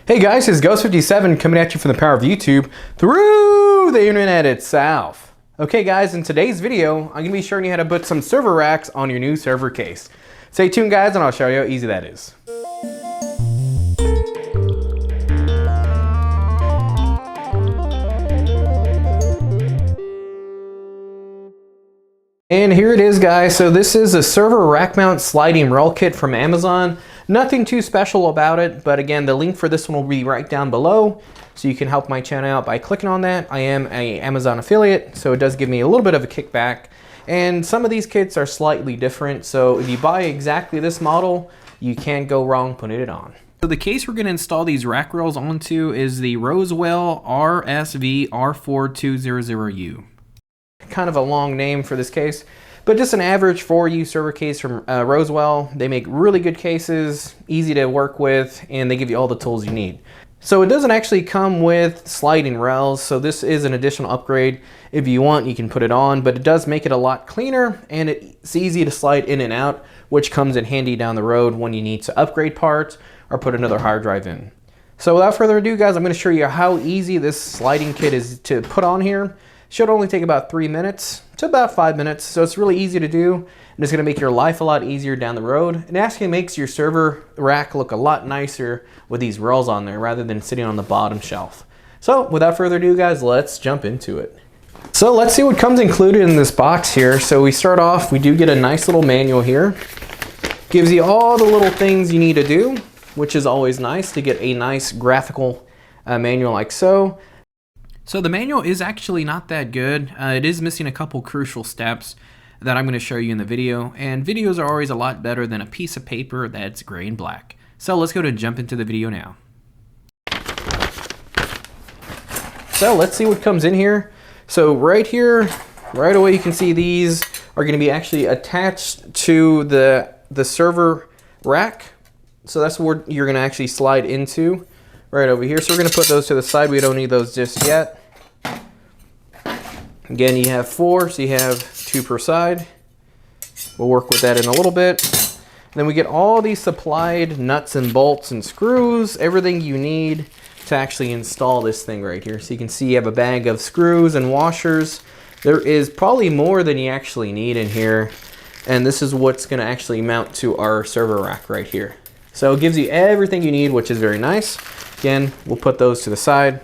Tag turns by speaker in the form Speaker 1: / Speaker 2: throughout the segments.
Speaker 1: Hey guys, it's Ghost57 coming at you from the power of YouTube through the internet itself. Okay guys, in today's video, I'm going to be showing you how to put some server racks on your new server case. Stay tuned guys and I'll show you how easy that is. And here it is guys, so this is a server rack mount sliding rail kit from Amazon. Nothing too special about it, but again, the link for this one will be right down below, so you can help my channel out by clicking on that. I am an Amazon affiliate, so it does give me a little bit of a kickback. And some of these kits are slightly different, so if you buy exactly this model, you can't go wrong putting it on. So the case we're going to install these rack rails onto is the Rosewill RSV-R4200U. Kind of a long name for this case, but just an average 4U server case from Rosewill. They make really good cases, easy to work with, and they give you all the tools you need. So it doesn't actually come with sliding rails, so this is an additional upgrade. If you want, you can put it on, but it does make it a lot cleaner, and it's easy to slide in and out, which comes in handy down the road when you need to upgrade parts or put another hard drive in. So without further ado guys, I'm going to show you how easy this sliding kit is to put on here. Should only take about 3 minutes to about 5 minutes, so it's really easy to do, and it's going to make your life a lot easier down the road. It actually makes your server rack look a lot nicer with these rails on there rather than sitting on the bottom shelf. So without further ado guys, let's jump into it. So let's see what comes included in this box here. So we start off, we do get a nice little manual here. Gives you all the little things you need to do, which is always nice to get a nice graphical manual like so. So the manual is actually not that good. It is missing a couple crucial steps that I'm going to show you in the video, and videos are always a lot better than a piece of paper that's gray and black. So let's go and jump into the video now. So let's see what comes in here. So right here, right away you can see these are going to be actually attached to the server rack. So that's where you're going to actually slide into. Right over here. So we're going to put those to the side. We don't need those just yet. Again, you have 4, so you have 2 per side. We'll work with that in a little bit. And then we get all these supplied nuts and bolts and screws, everything you need to actually install this thing right here. So you can see you have a bag of screws and washers. There is probably more than you actually need in here. And this is what's going to actually mount to our server rack right here. So it gives you everything you need, which is very nice. Again, we'll put those to the side.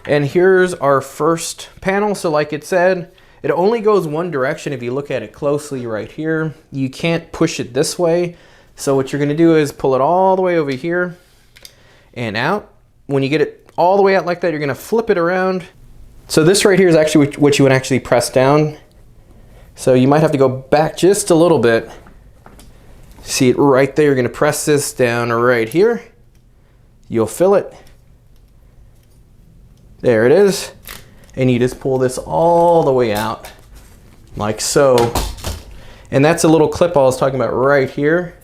Speaker 1: And here's our first panel. So like it said, it only goes one direction if you look at it closely right here. You can't push it this way. So what you're going to do is pull it all the way over here and out. When you get it all the way out like that, you're going to flip it around. So this right here is actually what you would actually press down. So you might have to go back just a little bit. See it right there. You're going to press this down right here. You'll fill it. There it is. And you just pull this all the way out like so. And that's a little clip I was talking about right here.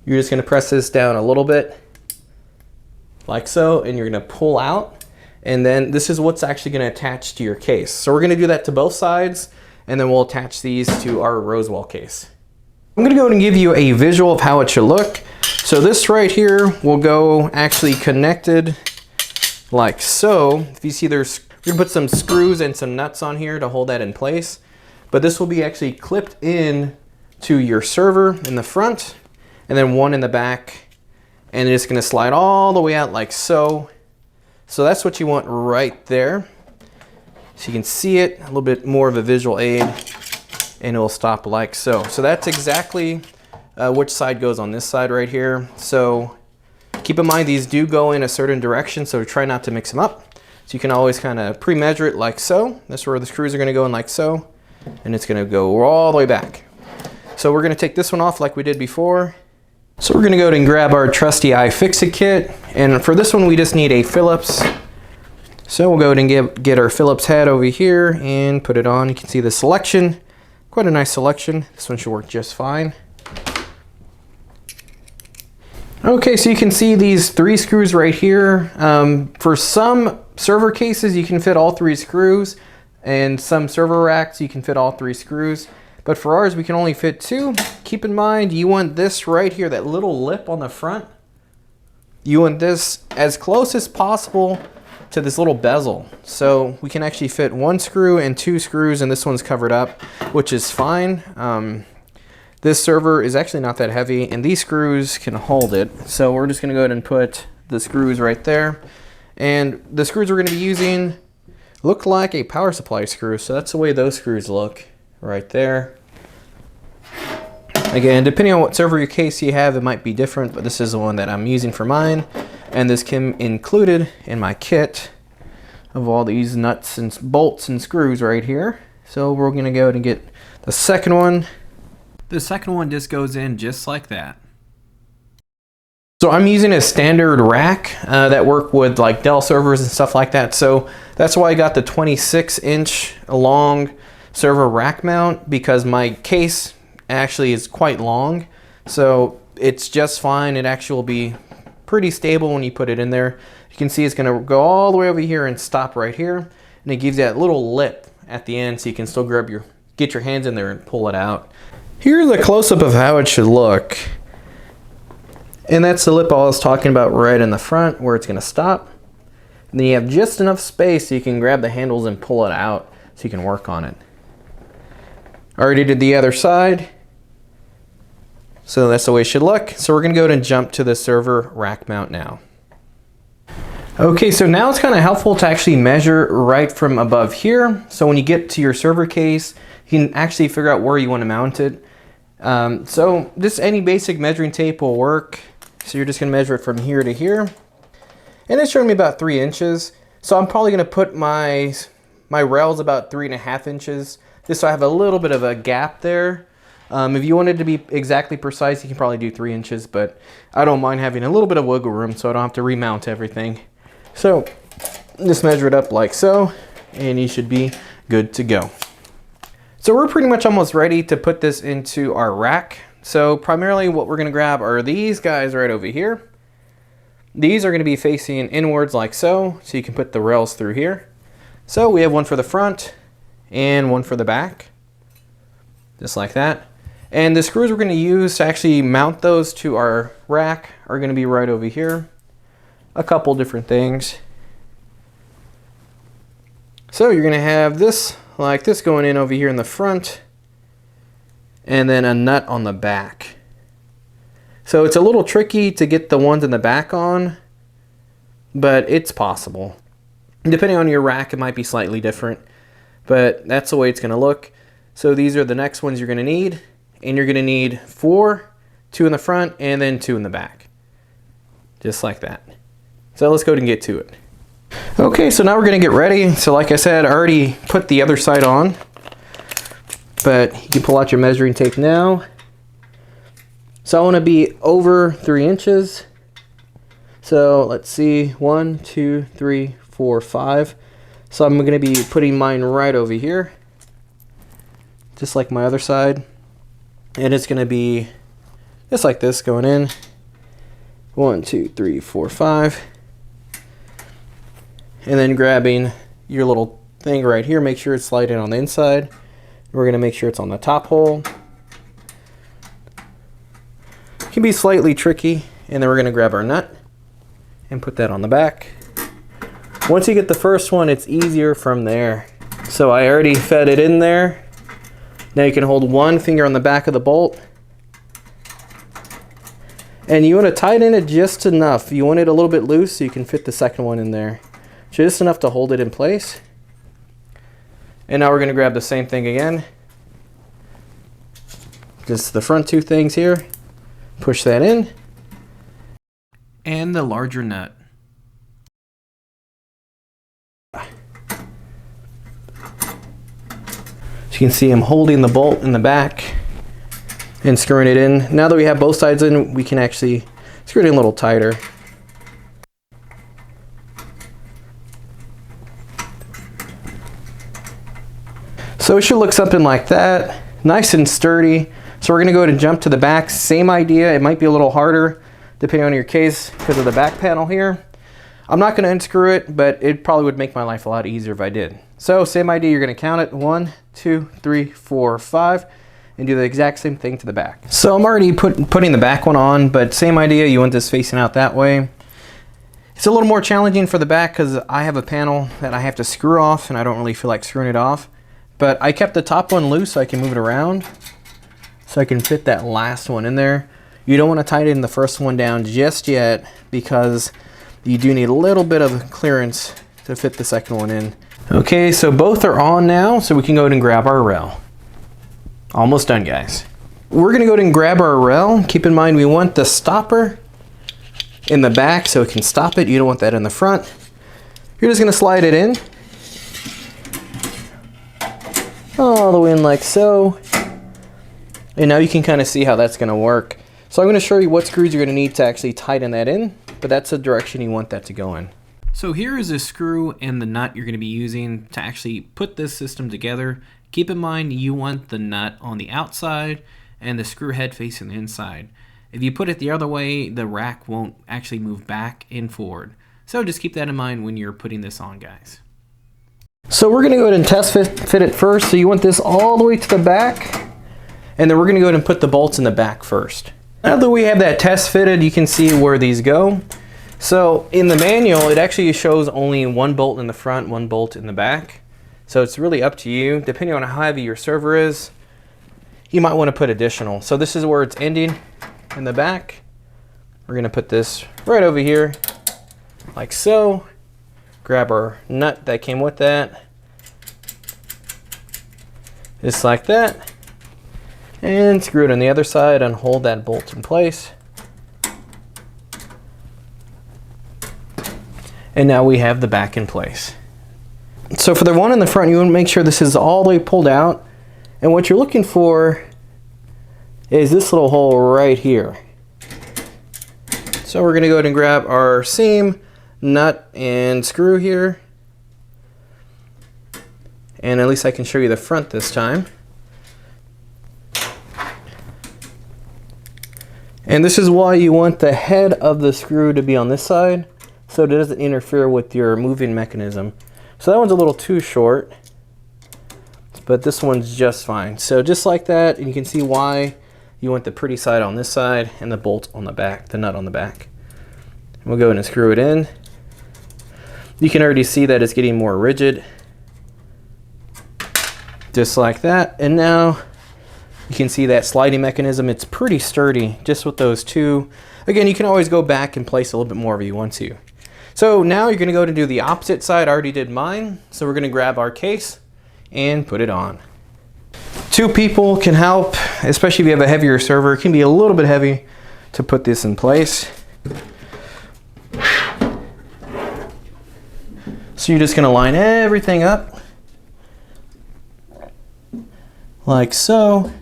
Speaker 1: You're just going to press this down a little bit like so, and you're going to pull out. And then this is what's actually going to attach to your case. So we're going to do that to both sides, and then we'll attach these to our Rosewill case. I'm going to go ahead and give you a visual of how it should look. So this right here will go actually connected like so. If you see we're going to put some screws and some nuts on here to hold that in place. But this will be actually clipped in to your server in the front and then one in the back. And it's going to slide all the way out like so. So that's what you want right there. So you can see it, a little bit more of a visual aid, and it will stop like so. So that's exactly which side goes on this side right here. So keep in mind these do go in a certain direction, so try not to mix them up. So you can always kind of pre-measure it like so. That's where the screws are going to go in like so, and it's going to go all the way back. So we're going to take this one off like we did before. So we're going to go ahead and grab our trusty iFixit kit, and for this one we just need a Phillips. So we'll go ahead and get our Phillips head over here and put it on. You can see the selection, quite a nice selection. This one should work just fine. Okay, so you can see these 3 screws right here. For some server cases, you can fit all 3 screws, and some server racks, you can fit all 3 screws. But for ours, we can only fit 2. Keep in mind, you want this right here, that little lip on the front, you want this as close as possible to this little bezel. So we can actually fit 1 screw and 2 screws, and this one's covered up, which is fine. This server is actually not that heavy, and these screws can hold it. So we're just gonna go ahead and put the screws right there. And the screws we're gonna be using look like a power supply screw. So that's the way those screws look right there. Again, depending on what server case you have, it might be different, but this is the one that I'm using for mine. And this came included in my kit of all these nuts and bolts and screws right here. So we're gonna go ahead and get the second one. The second one just goes in just like that. So I'm using a standard rack that work with like Dell servers and stuff like that. So that's why I got the 26-inch long server rack mount, because my case actually is quite long. So it's just fine. It actually will be pretty stable when you put it in there. You can see it's gonna go all the way over here and stop right here. And it gives you that little lip at the end so you can still get your hands in there and pull it out. Here's a close-up of how it should look. And that's the lip I was talking about right in the front where it's gonna stop. And then you have just enough space so you can grab the handles and pull it out so you can work on it. Already did the other side. So that's the way it should look. So we're gonna go ahead and jump to the server rack mount now. Okay, so now it's kind of helpful to actually measure right from above here. So when you get to your server case, you can actually figure out where you want to mount it. So just any basic measuring tape will work. So you're just gonna measure it from here to here. And it's showing me about 3 inches. So I'm probably gonna put my rails about 3.5 inches, just so I have a little bit of a gap there. If you wanted to be exactly precise, you can probably do 3 inches, but I don't mind having a little bit of wiggle room so I don't have to remount everything. So just measure it up like so, and you should be good to go. So we're pretty much almost ready to put this into our rack. So primarily what we're gonna grab are these guys right over here. These are gonna be facing inwards like so you can put the rails through here. So we have one for the front and one for the back, just like that. And the screws we're going to use to actually mount those to our rack are going to be right over here. A couple different things. So you're going to have this like this going in over here in the front, and then a nut on the back. So it's a little tricky to get the ones in the back on, but it's possible. Depending on your rack, it might be slightly different, but that's the way it's going to look. So these are the next ones you're going to need. And you're going to need 4, 2 in the front, and then 2 in the back. Just like that. So let's go ahead and get to it. Okay, so now we're going to get ready. So like I said, I already put the other side on. But you can pull out your measuring tape now. So I want to be over 3 inches. So let's see, 1, 2, 3, 4, 5. So I'm going to be putting mine right over here. Just like my other side. And it's going to be just like this going in. 1, 2, 3, 4, 5. And then grabbing your little thing right here, make sure it's sliding on the inside. We're going to make sure it's on the top hole. It can be slightly tricky. And then we're going to grab our nut and put that on the back. Once you get the first one, it's easier from there. So I already fed it in there. Now you can hold one finger on the back of the bolt. And you want to tighten it just enough. You want it a little bit loose so you can fit the second one in there. Just enough to hold it in place. And now we're going to grab the same thing again. Just the front 2 things here. Push that in. And the larger nut. You can see I'm holding the bolt in the back and screwing it in. Now that we have both sides in, we can actually screw it in a little tighter. So it should look something like that, nice and sturdy. So we're gonna go ahead and jump to the back. Same idea, it might be a little harder depending on your case because of the back panel here. I'm not gonna unscrew it, but it probably would make my life a lot easier if I did. So same idea, you're gonna count it 1, 2, 3, 4, 5, and do the exact same thing to the back. So I'm already putting the back one on, but same idea, you want this facing out that way. It's a little more challenging for the back because I have a panel that I have to screw off and I don't really feel like screwing it off. But I kept the top one loose so I can move it around so I can fit that last one in there. You don't want to tighten the first one down just yet because you do need a little bit of clearance to fit the second one in. Okay, so both are on now, so we can go ahead and grab our rail. Almost done, guys. We're gonna go ahead and grab our rail. Keep in mind we want the stopper in the back so it can stop it. You don't want that in the front. You're just gonna slide it in. All the way in like so. And now you can kind of see how that's gonna work. So I'm gonna show you what screws you're gonna need to actually tighten that in, but that's the direction you want that to go in. So here is a screw and the nut you're gonna be using to actually put this system together. Keep in mind you want the nut on the outside and the screw head facing the inside. If you put it the other way, the rack won't actually move back and forward. So just keep that in mind when you're putting this on, guys. So we're gonna go ahead and test fit it first. So you want this all the way to the back, and then we're gonna go ahead and put the bolts in the back first. Now that we have that test fitted, you can see where these go. So in the manual, it actually shows only one bolt in the front, one bolt in the back. So it's really up to you. Depending on how heavy your server is, you might want to put additional. So this is where it's ending in the back. We're gonna put this right over here, like so. Grab our nut that came with that, just like that, and screw it on the other side and hold that bolt in place. And now we have the back in place. So for the one in the front, you want to make sure this is all the way pulled out. And what you're looking for is this little hole right here. So we're going to go ahead and grab our seam, nut, and screw here. And at least I can show you the front this time. And this is why you want the head of the screw to be on this side, so it doesn't interfere with your moving mechanism. So that one's a little too short, but this one's just fine. So just like that, and you can see why you want the pretty side on this side and the bolt on the back, the nut on the back. We'll go in and screw it in. You can already see that it's getting more rigid. Just like that. And now you can see that sliding mechanism. It's pretty sturdy just with those two. Again, you can always go back and place a little bit more if you want to. So now you're going to go to do the opposite side. I already did mine. So we're going to grab our case and put it on. Two people can help, especially if you have a heavier server. It can be a little bit heavy to put this in place. So you're just going to line everything up like so.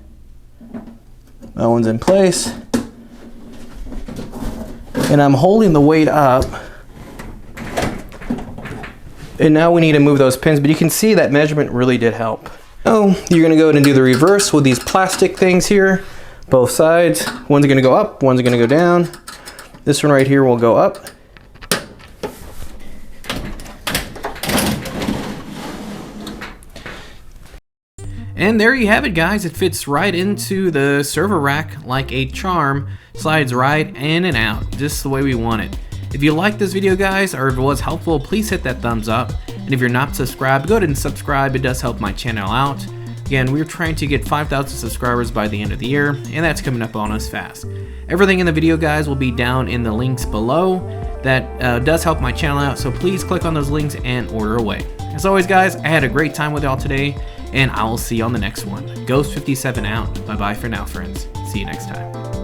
Speaker 1: That one's in place. And I'm holding the weight up. And now we need to move those pins, but you can see that measurement really did help. Oh, you're gonna go ahead and do the reverse with these plastic things here, both sides. One's gonna go up, one's gonna go down. This one right here will go up. And there you have it, guys. It fits right into the server rack like a charm. Slides right in and out, just the way we want it. If you liked this video, guys, or if it was helpful, please hit that thumbs up. And if you're not subscribed, go ahead and subscribe. It does help my channel out. Again, we're trying to get 5,000 subscribers by the end of the year, and that's coming up on us fast. Everything in the video, guys, will be down in the links below. That does help my channel out, so please click on those links and order away. As always, guys, I had a great time with y'all today, and I will see you on the next one. Ghost57 out. Bye-bye for now, friends. See you next time.